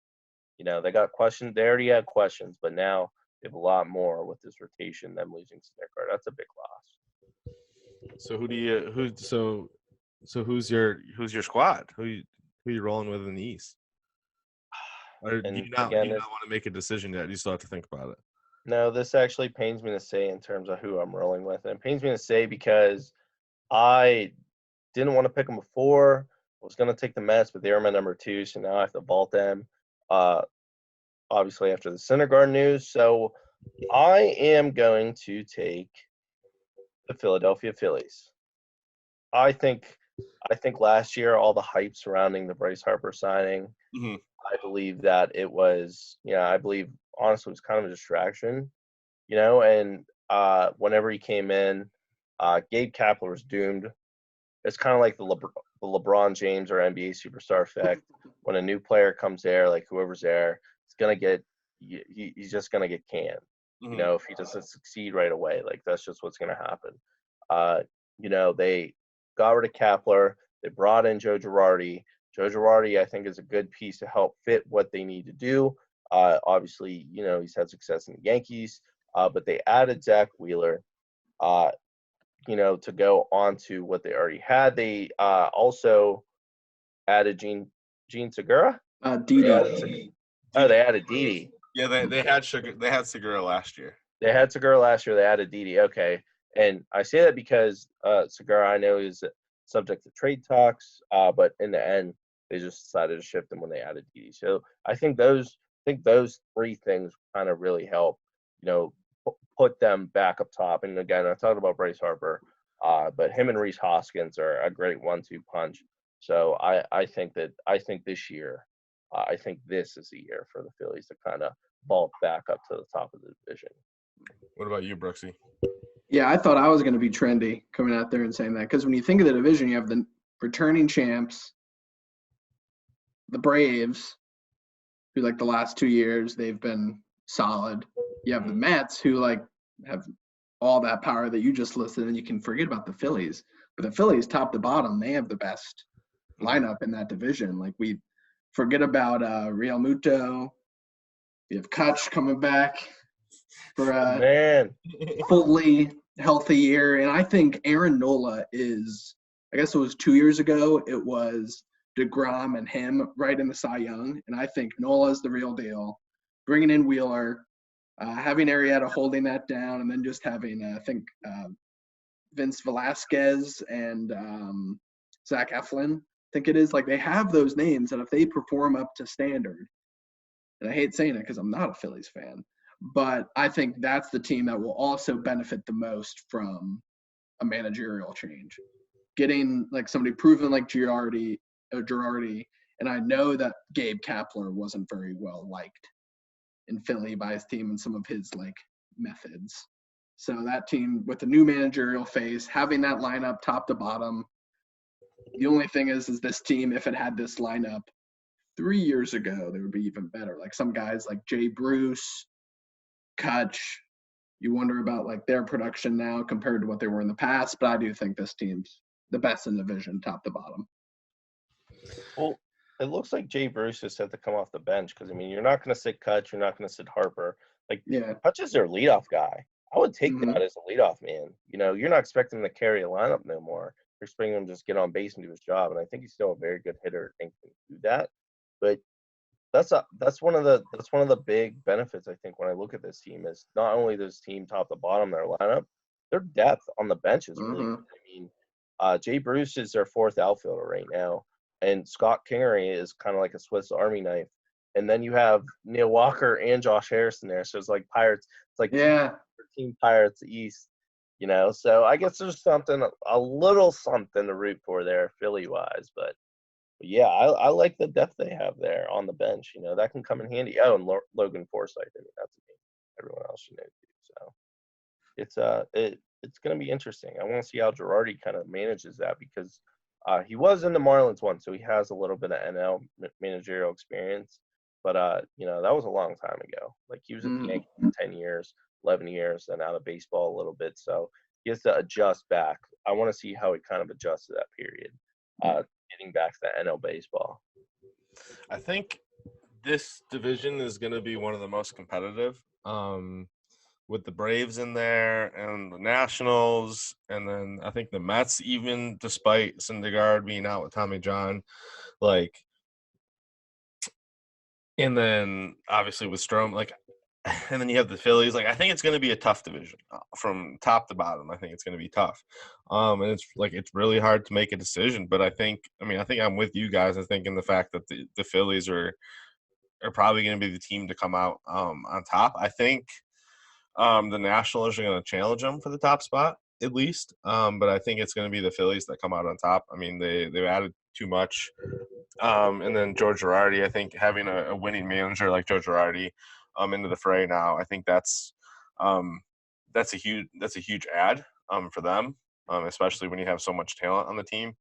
You know, they got questions. They already had questions, but now they have a lot more with this rotation. Them losing Snitker, that's a big loss. So who's your squad? Who you rolling with in the East? Or do And you not again, want to make a decision yet? You still have to think about it. No, this actually pains me to say in terms of who I'm rolling with. And it pains me to say because I didn't want to pick them before. I was going to take the Mets, but they were my number 2, so now I have to vault them. Obviously, after the Syndergaard news. So I am going to take the Philadelphia Phillies. I think last year, all the hype surrounding the Bryce Harper signing, I believe that it was, I believe, honestly, it was kind of a distraction, and whenever he came in, Gabe Kapler was doomed. It's kind of like the LeBron James or NBA superstar effect. When a new player comes there, like whoever's there, he's just going to get canned. If he doesn't succeed right away, like that's just what's going to happen. They got rid of Kapler. They brought in Joe Girardi. Joe Girardi, I think, is a good piece to help fit what they need to do. Obviously, he's had success in the Yankees, but they added Zach Wheeler, to go on to what they already had. They also added Gene Segura. Didi. They added Didi. Yeah, they had Segura last year. They had Segura last year. They added Didi. Okay, and I say that because Segura, I know, is subject to trade talks, but in the end, they just decided to shift him when they added Didi. So I think those 3 things kind of really help, put them back up top. And again, I talked about Bryce Harper, but him and Rhys Hoskins are a great 1-2 punch. So I think this year, I think this is the year for the Phillies to kind of vault back up to the top of the division. What about you, Brooksy? Yeah, I thought I was going to be trendy coming out there and saying that, because when you think of the division, you have the returning champs, the Braves, who like the last 2 years they've been solid. You have the Mets, who like have all that power that you just listed, and you can forget about the Phillies. But the Phillies, top to bottom, they have the best lineup in that division. Like, we forget about Real Muto. You have Kutch coming back for a fully healthy year. And I think Aaron Nola is, I guess it was 2 years ago, it was DeGrom and him right in the Cy Young. And I think Nola's the real deal. Bringing in Wheeler, having Arrieta holding that down, and then just having, I think, Vince Velasquez and Zach Eflin, I think it is. Like, they have those names that if they perform up to standard, and I hate saying it because I'm not a Phillies fan, but I think that's the team that will also benefit the most from a managerial change. Getting like somebody proven like Girardi, and I know that Gabe Kapler wasn't very well liked in Philly by his team and some of his like methods. So that team with the new managerial face, having that lineup top to bottom. The only thing is this team, if it had this lineup 3 years ago, they would be even better. Like some guys like Jay Bruce, Kutch, you wonder about like their production now compared to what they were in the past. But I do think this team's the best in the division, top to bottom. Well, it looks like Jay Bruce is set to come off the bench because, I mean, you're not going to sit Kutch, you're not going to sit Harper. Like, Kutch is their leadoff guy. I would take that as a leadoff man. You're not expecting him to carry a lineup no more. You're expecting him to just get on base and do his job. And I think he's still a very good hitter and can do that. But that's one of the big benefits, I think, when I look at this team is not only does this team top to bottom their lineup, their depth on the bench is really Mhm. good. I mean, Jay Bruce is their fourth outfielder right now, and Scott Kingery is kind of like a Swiss Army knife. And then you have Neil Walker and Josh Harrison there, so it's like Pirates. It's like Yeah. Team Pirates East, you know. So I guess there's something, a little something to root for there, Philly wise. But yeah, I like the depth they have there on the bench. You know, that can come in handy. Oh, and Logan Forsythe. I mean, that's a name everyone else should know too. So it's going to be interesting. I want to see how Girardi kind of manages that because he was in the Marlins once, so he has a little bit of NL managerial experience. But you know, that was a long time ago. Like he was at the Yankees for 10 years, 11 years, and out of baseball a little bit. So he has to adjust back. I want to see how he kind of adjusts to that period, getting back to the NL baseball. I think this division is going to be one of the most competitive. With the Braves in there and the Nationals, and then I think the Mets, even despite Syndergaard being out with Tommy John, like, and then obviously with Strom, like, and then you have the Phillies. Like, I think it's going to be a tough division from top to bottom. I think it's going to be tough, and it's really hard to make a decision. But I think I'm with you guys. I think in the fact that the Phillies are probably going to be the team to come out on top. I think. The Nationals are going to challenge them for the top spot at least, but I think it's going to be the Phillies that come out on top. I mean, they've added too much, and then George Girardi. I think having a winning manager like Joe Girardi into the fray now, I think that's a huge add for them, especially when you have so much talent on the team,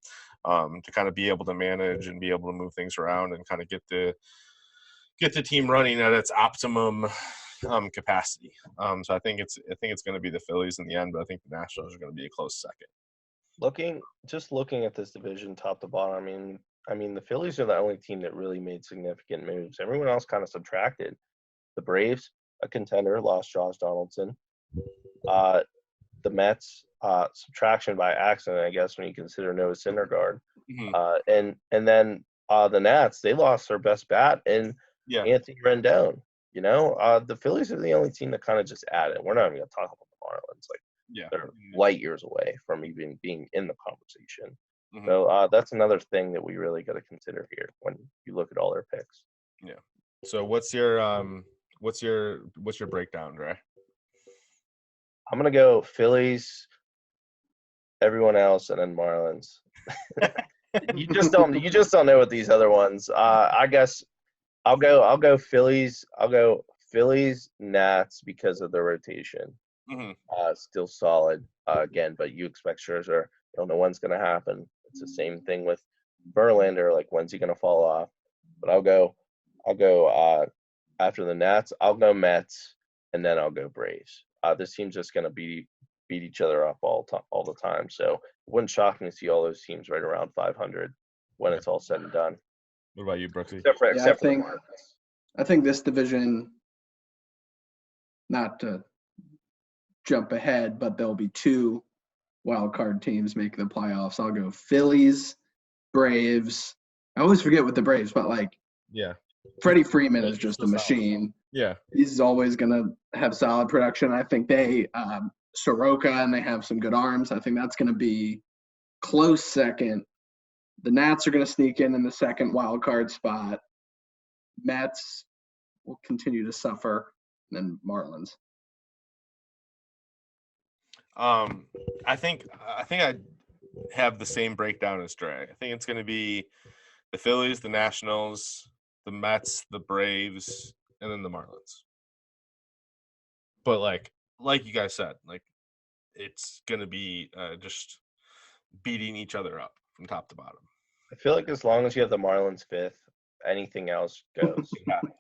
to kind of be able to manage and be able to move things around and kind of get the team running at its optimum capacity. So I think it's going to be the Phillies in the end, but I think the Nationals are going to be a close second. Looking at this division top to bottom, I mean the Phillies are the only team that really made significant moves. Everyone else kind of subtracted. The Braves, a contender, lost Josh Donaldson. The Mets, subtraction by accident, I guess, when you consider Noah Syndergaard. Mm-hmm. And then the Nats, they lost their best bat in Anthony Rendon. You know, the Phillies are the only team that kind of just added. We're not even going to talk about the Marlins. Like, they're light years away from even being in the conversation. Mm-hmm. So that's another thing that we really got to consider here when you look at all their picks. Yeah. So what's your breakdown, Dre? I'm gonna go Phillies, everyone else, and then Marlins. You just don't know what these other ones. I guess I'll go Phillies. I'll go Phillies, Nats because of the rotation. Mm-hmm. Still solid again, but you expect Scherzer. You don't know when's going to happen. It's the same thing with Verlander. Like, when's he going to fall off? But I'll go after the Nats. I'll go Mets, and then I'll go Braves. This team's just going to beat each other up all the time. So it wouldn't shock me to see all those teams right around 500 when it's all said and done. What about you, Brooksy? I think this division, not to jump ahead, but there'll be two wild card teams making the playoffs. I'll go Phillies, Braves. I always forget with the Braves, but Freddie Freeman is just a machine. Yeah, he's always gonna have solid production. I think they Soroka, and they have some good arms. I think that's gonna be close second. The Nats are gonna sneak in the second wild card spot. Mets will continue to suffer, and then Marlins. I think I have the same breakdown as Dre. I think it's going to be the Phillies, the Nationals, the Mets, the Braves, and then the Marlins. But like you guys said, it's going to be just beating each other up from top to bottom. I feel like as long as you have the Marlins fifth, anything else goes.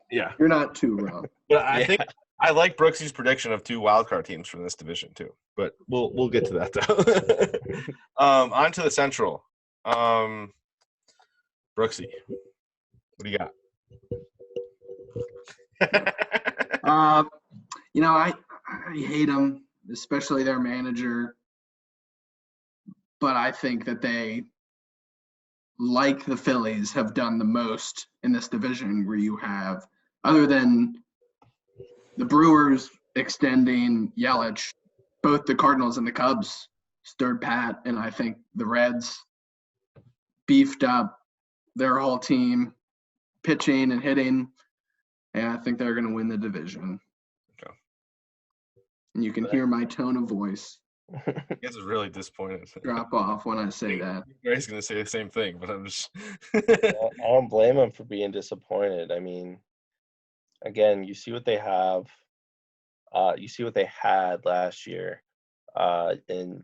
Yeah. You're not too wrong. But I think I like Brooksy's prediction of two wildcard teams from this division too. But we'll get to that though. On to the Central. Brooksy, what do you got? I hate them, especially their manager. But I think that they, like the Phillies, have done the most in this division where you have, other than the Brewers extending Yelich both the Cardinals and the Cubs stood pat, and I think the Reds beefed up their whole team, pitching and hitting, and I think they're going to win the division. Okay. And you can hear my tone of voice You guys are really disappointed. drop off when I say that. Gray's going to say the same thing, but I'm just. I don't blame them for being disappointed. I mean, again, you see what they have. You see what they had last year, in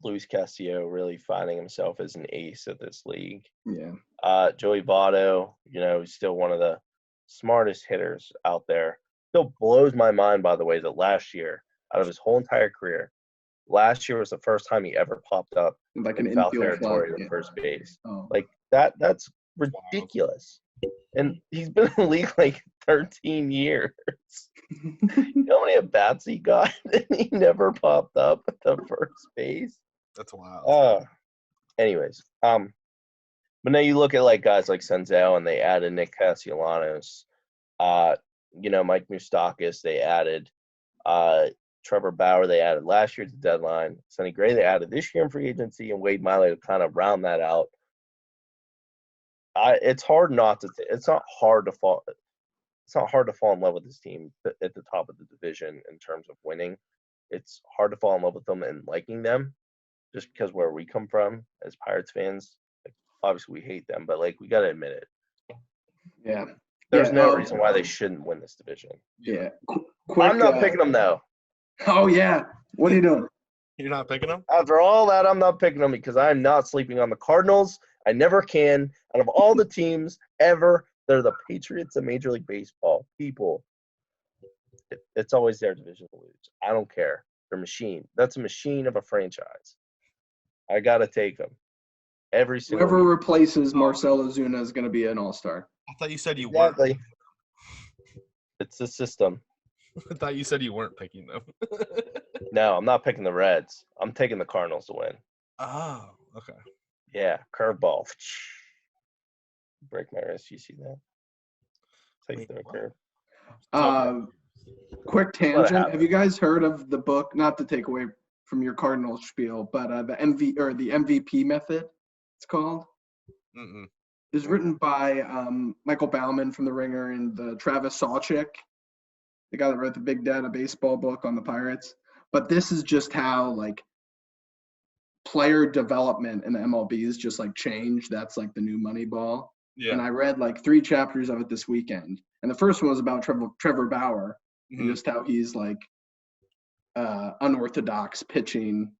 Luis Castillo really finding himself as an ace of this league. Yeah. Joey Votto, he's still one of the smartest hitters out there. Still blows my mind, by the way, that last year, out of his whole entire career, last year was the first time he ever popped up Like in an foul infield territory fly. to first base. Oh. Like that's ridiculous. And he's been in the league like 13 years. You know how many at-bats he got and he never popped up at the first base? That's wild. Anyways, but now you look at like guys like Senzel, and they added Nick Castellanos, Mike Moustakas, they added Trevor Bauer, they added last year at the deadline. Sonny Gray, they added this year in free agency, and Wade Miley to kind of round that out. It's hard not to. It's not hard to fall. It's not hard to fall in love with this team at the top of the division in terms of winning. It's hard to fall in love with them and liking them, just because where we come from as Pirates fans. Like, obviously, we hate them, but like we got to admit it. Yeah. There's no reason why they shouldn't win this division. Yeah. I'm not picking them though. Oh yeah. What are you doing? You're not picking them? After all that, I'm not picking them because I'm not sleeping on the Cardinals. I never can. Out of all the teams ever, they're the Patriots of Major League Baseball. People, it's always their division to lose. I don't care. They're a machine. That's a machine of a franchise. I got to take them. Every single Whoever year. replaces Marcell Ozuna is going to be an all-star. I thought you said you Exactly. weren't. It's the system. I thought you said you weren't picking them. No, I'm not picking the Reds. I'm taking the Cardinals to win. Oh, okay. Yeah, curveball. Break my wrist. You see that? Take the curve. Quick tangent. Have you guys heard of the book? Not to take away from your Cardinals spiel, but the MVP method. It's called. It's written by Michael Bauman from The Ringer and Travis Sawchik, the guy that wrote the Big Data Baseball book on the Pirates. But this is just how like player development in the MLB is just like changed. That's like the new Moneyball. Yeah. And I read like 3 chapters of it this weekend. And the first one was about Trevor Bauer and just how he's like unorthodox pitching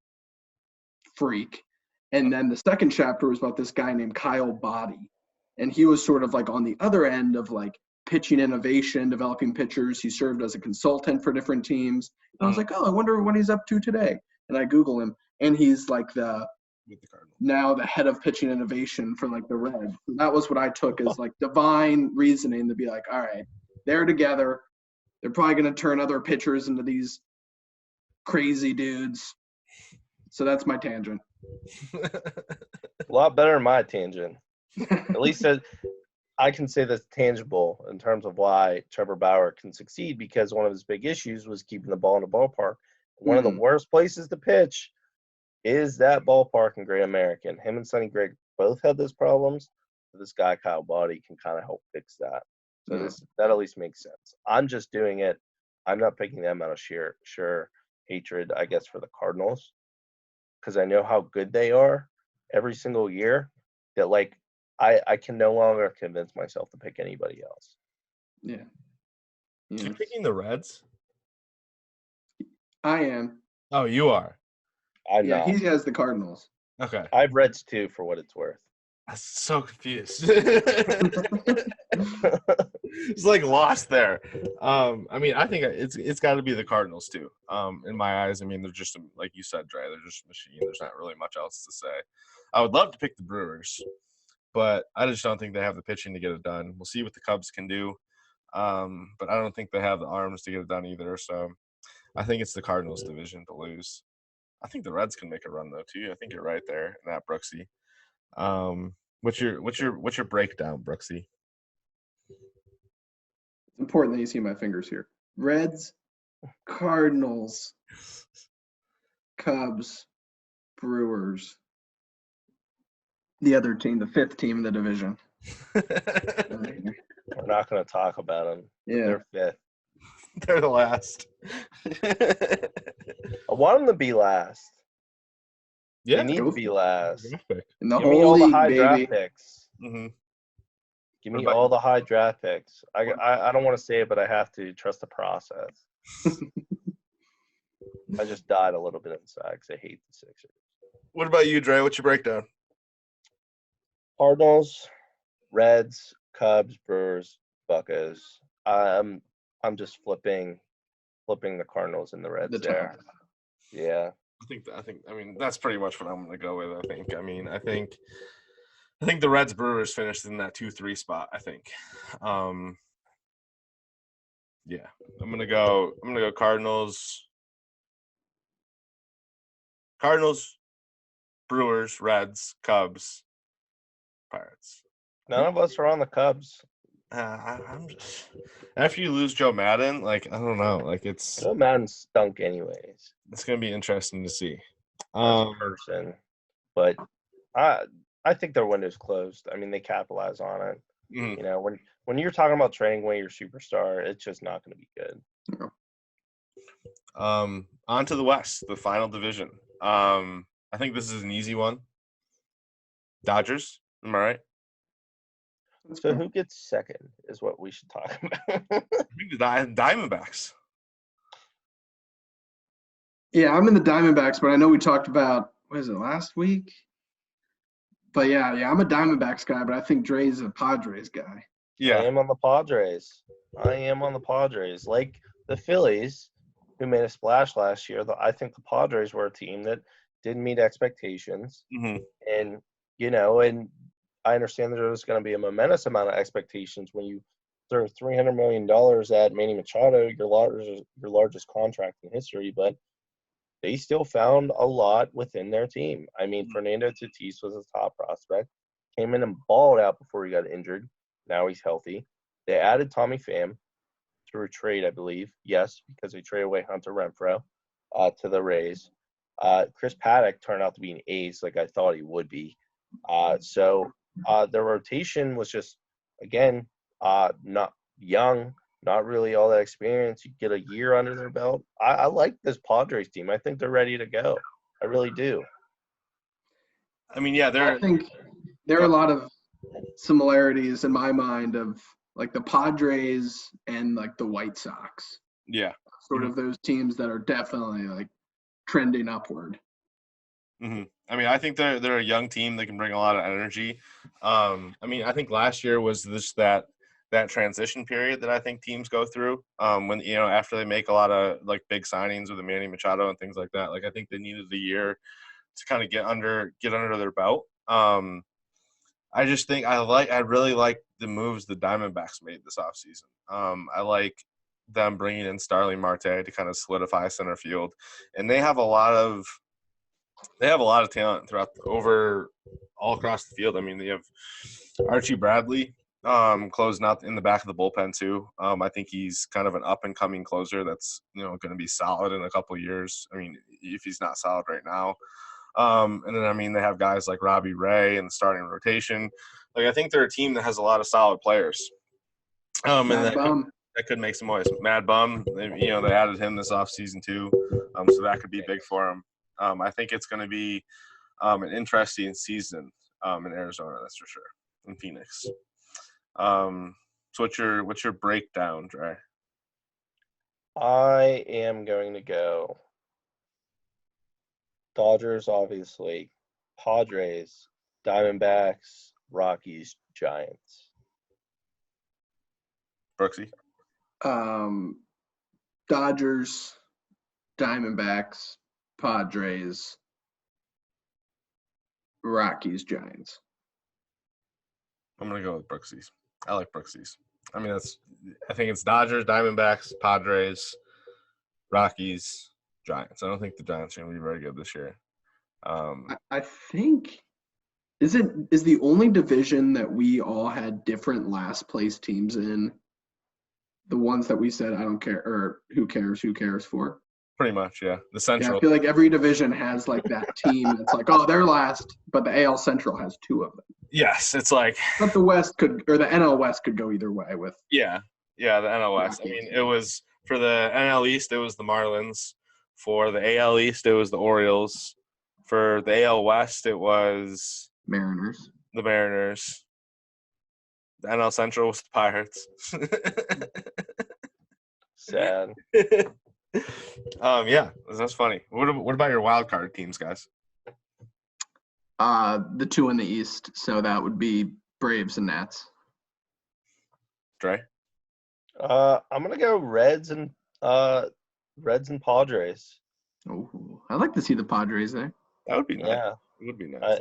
freak. And then the second chapter was about this guy named Kyle Boddy. And he was sort of like on the other end of like pitching innovation, developing pitchers. He served as a consultant for different teams. And I was like, oh, I wonder what he's up to today. And I Google him, and he's like now the head of pitching innovation for like the Reds. So that was what I took as like divine reasoning to be like, all right, they're together. They're probably going to turn other pitchers into these crazy dudes. So that's my tangent. A lot better than my tangent. At least I can say that's tangible in terms of why Trevor Bauer can succeed, because one of his big issues was keeping the ball in the ballpark. One of the worst places to pitch is that ballpark in Great American. Him and Sonny Gray both had those problems. This guy, Kyle Boddy, can kind of help fix that. So that at least makes sense. I'm just doing it. I'm not picking them out of sheer hatred, I guess, for the Cardinals, because I know how good they are every single year, that like I can no longer convince myself to pick anybody else. Yeah. You're picking the Reds? I am. Oh, you are? I'm not. He has the Cardinals. Okay. I have Reds too, for what it's worth. I'm so confused. It's like lost there. I mean, I think it's got to be the Cardinals too. In my eyes, I mean, they're just like you said, Dre. They're just a machine. There's not really much else to say. I would love to pick the Brewers, but I just don't think they have the pitching to get it done. We'll see what the Cubs can do, but I don't think they have the arms to get it done either. So I think it's the Cardinals division to lose. I think the Reds can make a run though too. I think you're right there in that, Brooksy. What's your breakdown, Brooksy? It's important that you see my fingers here. Reds, Cardinals, Cubs, Brewers. The other team, the fifth team in the division. We're not going to talk about them. Yeah. They're fifth. They're the last. I want them to be last. Yeah. They need to be last. In the Give me whole all the league, high baby. draft picks. Mm-hmm. Give What me about all you? the high draft picks. I don't want to say it, but I have to trust the process. I just died a little bit inside because I hate the Sixers. What about you, Dre? What's your breakdown? Cardinals, Reds, Cubs, Brewers, Buccos. I'm just flipping the Cardinals and the Reds The there. top. Yeah. I mean, that's pretty much what I'm going to go with, I think. I mean, I think the Reds Brewers finished in that 2-3 spot, I think. Yeah. I'm going to go Cardinals, Brewers, Reds, Cubs, Pirates. None of us are on the Cubs. I'm just after you lose Joe Madden, like I don't know, like it's Joe Madden stunk anyways gonna be interesting to see. as a person, but I think their window's closed. I mean, they capitalize on it. Mhm. You know, when you're talking about trading away your superstar, it's just not going to be good. On to the West, the final division. I think this is an easy one. Dodgers, am I right? So who gets second is what we should talk about. I think the Diamondbacks. Yeah, I'm in the Diamondbacks, but I know we talked about, what is it, last week? But yeah, I'm a Diamondbacks guy, but I think Dre's a Padres guy. I Yeah. am on the Padres. Like the Phillies, who made a splash last year. I think the Padres were a team that didn't meet expectations. Mhm. And, and I understand there's going to be a momentous amount of expectations when you throw $300 million at Manny Machado, your largest contract in history, but they still found a lot within their team. I mean, Fernando Tatis was a top prospect, came in and balled out before he got injured. Now he's healthy. They added Tommy Pham through a trade, I believe. Yes, because they traded away Hunter Renfroe to the Rays. Chris Paddock turned out to be an ace like I thought he would be. So their rotation was just, again, not young, not really all that experience. You get a year under their belt. I like this Padres team. I think they're ready to go. I really do. I mean, yeah, I think there are a lot of similarities in my mind of like the Padres and like the White Sox. yeah. Sort of those teams that are definitely like trending upward. Mm-hmm. I mean, I think they're a young team. They can bring a lot of energy. I mean, I think last year was just that transition period that I think teams go through when after they make a lot of like big signings with the Manny Machado and things like that. Like I think they needed the year to kind of get under their belt. I just think I really like the moves the Diamondbacks made this offseason. I like them bringing in Starling Marte to kind of solidify center field, and they have a lot of talent all across the field. I mean, they have Archie Bradley closing out in the back of the bullpen too. I think he's kind of an up and coming closer that's going to be solid in a couple of years. I mean, if he's not solid right now. And then I mean they have guys like Robbie Ray in the starting rotation. Like I think they're a team that has a lot of solid players. And that could make some noise. Mad Bum, they added him this offseason too, so that could be big for him. I think it's going to be an interesting season in Arizona, that's for sure, in Phoenix. So what's your breakdown, Dre? I am going to go Dodgers, obviously, Padres, Diamondbacks, Rockies, Giants. Brooksy? Dodgers, Diamondbacks, Padres, Rockies, Giants. I'm going to go with Brooksy's. I like Brooksy's. I mean, I think it's Dodgers, Diamondbacks, Padres, Rockies, Giants. I don't think the Giants are going to be very good this year. I think is the only division that we all had different last place teams in the ones that we said I don't care or who cares for? Pretty much, yeah. The Yeah, Central. I feel like every division has like that team that's like, oh, they're last, but the AL Central has two of them. Yes, it's like. But the West could, or the NL West could go either way with. Yeah, the NL West. I mean, it was for the NL East, it was the Marlins. For the AL East, it was the Orioles. For the AL West, it was Mariners. the Mariners. The NL Central was the Pirates. Sad. Yeah, that's funny. What about your wild card teams, guys? The two in the East, so that would be Braves and Nats. Dre? I'm gonna go Reds and Padres. Oh, I'd like to see the Padres there. That would be nice. Yeah, It would be nice.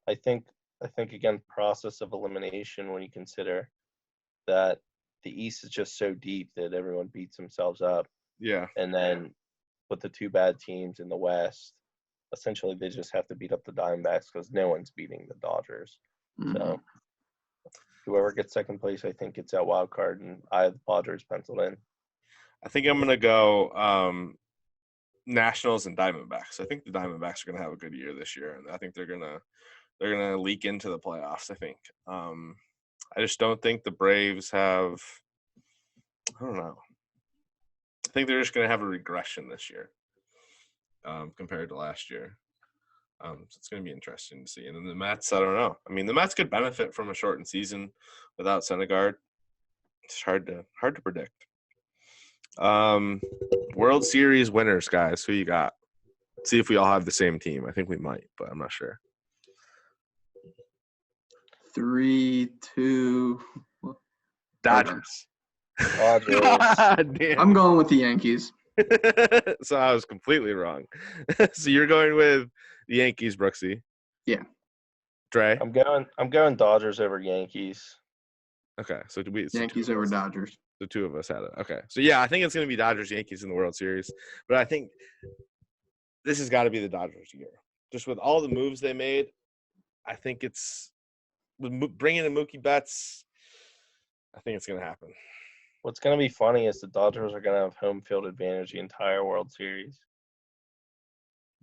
I think again, process of elimination when you consider that the East is just so deep that everyone beats themselves up, Yeah. and then with the two bad teams in the West, essentially they just have to beat up the Diamondbacks because no one's beating the Dodgers. Mhm. So whoever gets second place, I think gets that wild card, and I have the Padres penciled in. I think I'm going to go Nationals and Diamondbacks. I think the Diamondbacks are going to have a good year this year, and I think they're going to leak into the playoffs, I think. I just don't think the Braves have – I don't know. I think they're just going to have a regression this year compared to last year. So it's going to be interesting to see. And then the Mets, I don't know. I mean, the Mets could benefit from a shortened season without Syndergaard. It's hard to predict. World Series winners, guys. Who you got? Let's see if we all have the same team. I think we might, but I'm not sure. 3, 2. Dodgers. Padres. Damn. I'm going with the Yankees. So I was completely wrong. So you're going with the Yankees, Brooksy. Yeah. Dre. I'm going Dodgers over Yankees. Okay, so Yankees over Dodgers. The two of us had it. Okay, so yeah, I think it's going to be Dodgers, Yankees in the World Series, but I think this has got to be the Dodgers year. Just with all the moves they made, I think it's bringing in Mookie Betts. I think it's going to happen. What's going to be funny is the Dodgers are going to have home field advantage the entire World Series.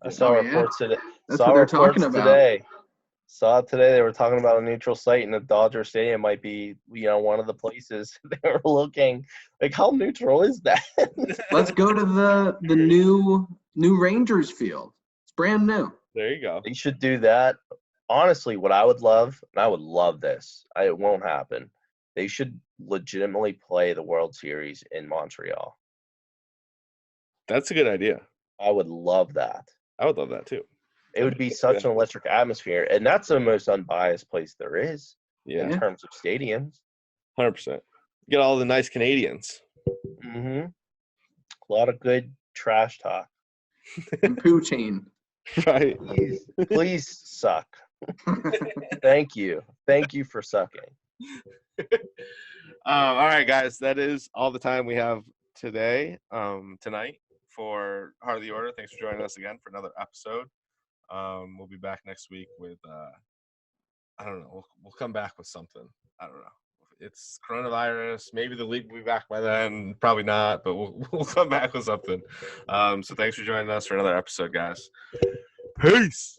I saw reports today. That's what they're talking about. Saw it today. They were talking about a neutral site in the Dodger Stadium might be, one of the places they were looking. Like, how neutral is that? Let's go to the new Rangers field. It's brand new. There you go. They should do that. Honestly, what I would love, and I would love this, it won't happen. They should legitimately play the World Series in Montreal. That's a good idea. I would love that. I would love that too. It would be such an electric atmosphere, and that's the most unbiased place there is in terms of stadiums. 100%. Get all the nice Canadians. Mm-hmm. A lot of good trash talk. And poutine. Right. Please suck. Thank you. Thank you for sucking. All right, guys. That is all the time we have tonight for Heart of the Order. Thanks for joining us again for another episode. We'll be back next week with I don't know. We'll come back with something. I don't know. It's coronavirus. Maybe the league will be back by then. Probably not, but we'll come back with something. So thanks for joining us for another episode, guys. Peace.